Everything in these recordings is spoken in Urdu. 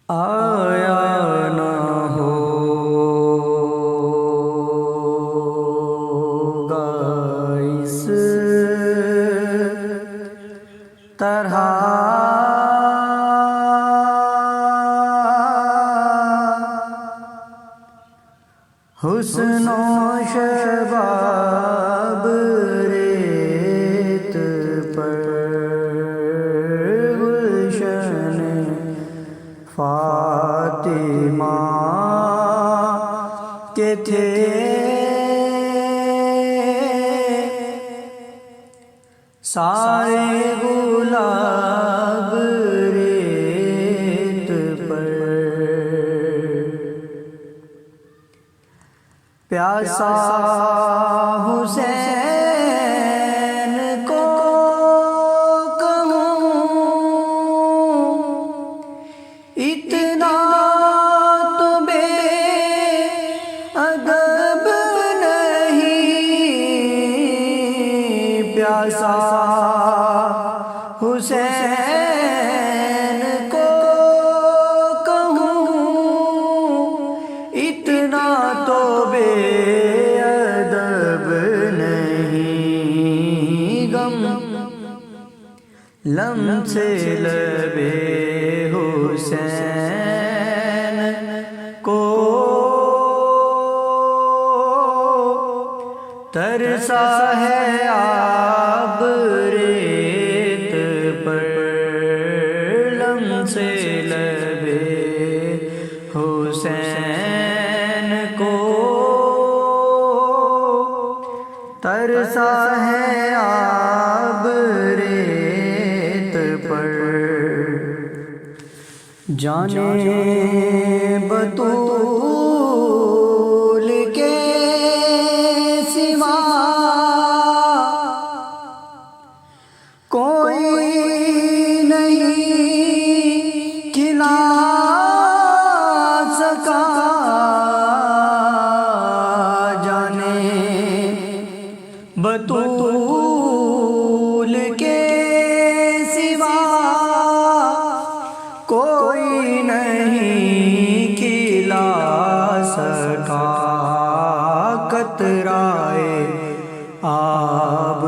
آیا نہ ہوگا اس طرح حسن و شباب ریت پر گلشن فاطمہ کے تھے سارے گلاب ریت پر پیاسا حسین کو کہوں اتنا تو بے ادب نہیں پیاسا حسین کو کہوں اتنا تو بے ادب نہیں غم لم سے لبے حسین کو ترسا ہے آب ریت پر لم سے لبے حسین کو ترسا ہے آب ریت پر جانے بطول کے سوا کوئی نہیں کھلا سکا جانے بطول کے سوا کوئی نہیں کھلا سکا قطرائے آب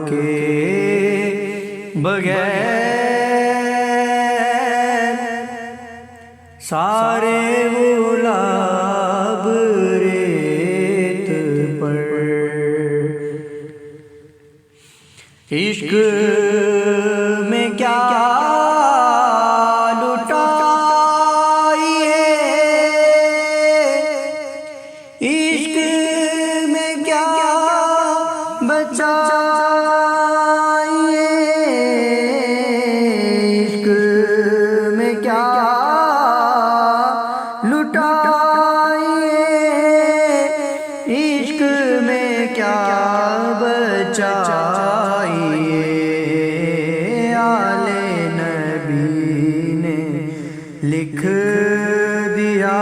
کے بغیر سارے گلاب ریت پر عشق میں کیا لٹائیے عشق میں کیا بچائیے عشق میں کیا لٹائیے عشق میں کیا بچائیے آلِ نبی نے لکھ دیا